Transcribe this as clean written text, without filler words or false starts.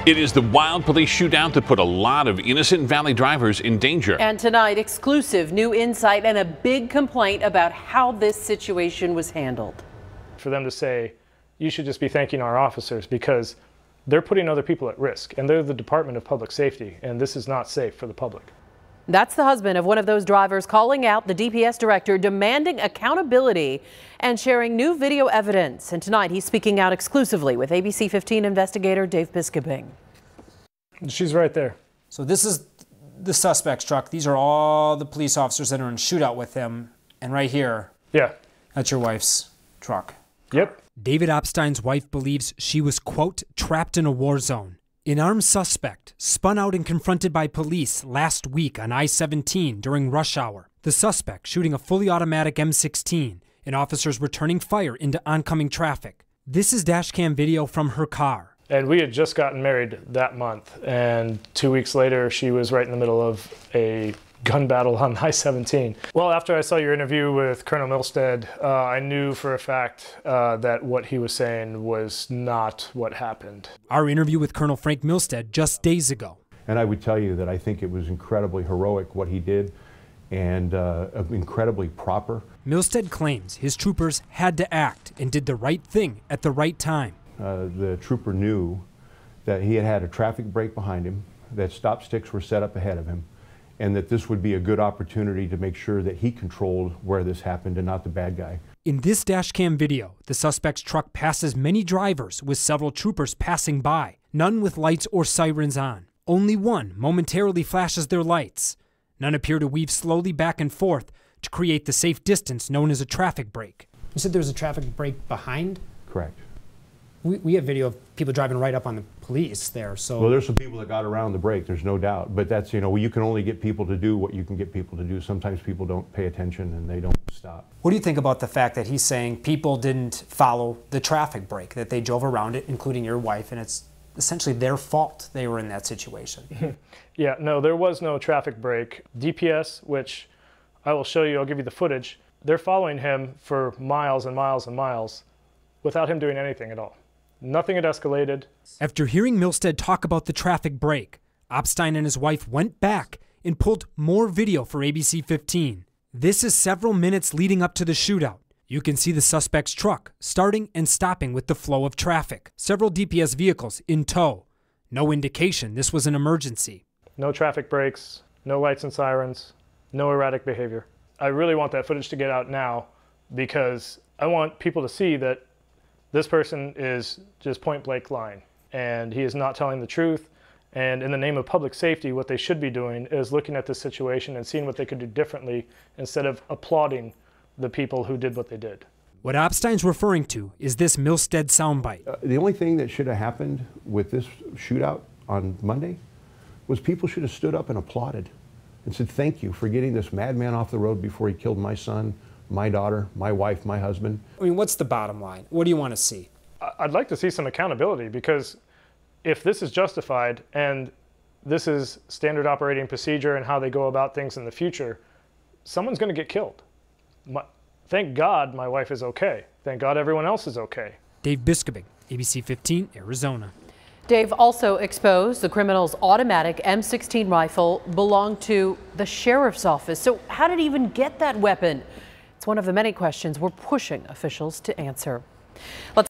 It is the wild police shootout that put a lot of innocent Valley drivers in danger. And tonight, exclusive new insight and a big complaint about how this situation was handled. For them to say, you should just be thanking our officers because they're putting other people at risk, and they're the Department of Public Safety, and this is not safe for the public. That's the husband of one of those drivers calling out the DPS director, demanding accountability and sharing new video evidence. And tonight he's speaking out exclusively with ABC 15 investigator Dave Biskuping. She's right there. So this is the suspect's truck. These are all the police officers that are in shootout with him. And right here, yeah, that's your wife's truck. Yep. David Opstein's wife believes she was, quote, trapped in a war zone. An armed suspect spun out and confronted by police last week on I-17 during rush hour. The suspect shooting a fully automatic M16 and officers returning fire into oncoming traffic. This is dashcam video from her car. And we had just gotten married that month, and 2 weeks later she was right in the middle of a gun battle on I-17. Well, after I saw your interview with Colonel Milstead, I knew for a fact that what he was saying was not what happened. Our interview with Colonel Frank Milstead just days ago. And I would tell you that I think it was incredibly heroic what he did, and incredibly proper. Milstead claims his troopers had to act and did the right thing at the right time. The trooper knew that he had had a traffic break behind him, that stop sticks were set up ahead of him, and that this would be a good opportunity to make sure that he controlled where this happened and not the bad guy. In this dashcam video, the suspect's truck passes many drivers with several troopers passing by, none with lights or sirens on. Only one momentarily flashes their lights. None appear to weave slowly back and forth to create the safe distance known as a traffic break. You said there was a traffic break behind? Correct. We have video of people driving right up on the police there, so... Well, there's some people that got around the break, there's no doubt. But that's, you know, you can only get people to do what you can get people to do. Sometimes people don't pay attention and they don't stop. What do you think about the fact that he's saying people didn't follow the traffic break, that they drove around it, including your wife, and it's essentially their fault they were in that situation? Yeah, no, there was no traffic break. DPS, which I will show you, I'll give you the footage, they're following him for miles and miles and miles without him doing anything at all. Nothing had escalated. After hearing Milstead talk about the traffic break, Opstein and his wife went back and pulled more video for ABC 15. This is several minutes leading up to the shootout. You can see the suspect's truck starting and stopping with the flow of traffic. Several DPS vehicles in tow. No indication this was an emergency. No traffic breaks, no lights and sirens, no erratic behavior. I really want that footage to get out now because I want people to see that this person is just point blank lying, and he is not telling the truth. And in the name of public safety, what they should be doing is looking at this situation and seeing what they could do differently instead of applauding the people who did what they did. What Opstein's referring to is this Milstead soundbite. The only thing that should have happened with this shootout on Monday was people should have stood up and applauded and said, thank you for getting this madman off the road before he killed my son, my daughter, my wife, my husband. I mean, what's the bottom line? What do you want to see? I'd like to see some accountability, because if this is justified and this is standard operating procedure and how they go about things in the future, someone's going to get killed. Thank God my wife is okay. Thank God everyone else is okay. Dave Biskuping, ABC 15, Arizona. Dave also exposed the criminal's automatic M16 rifle belonged to the sheriff's office. So how did he even get that weapon? It's one of the many questions we're pushing officials to answer. Let's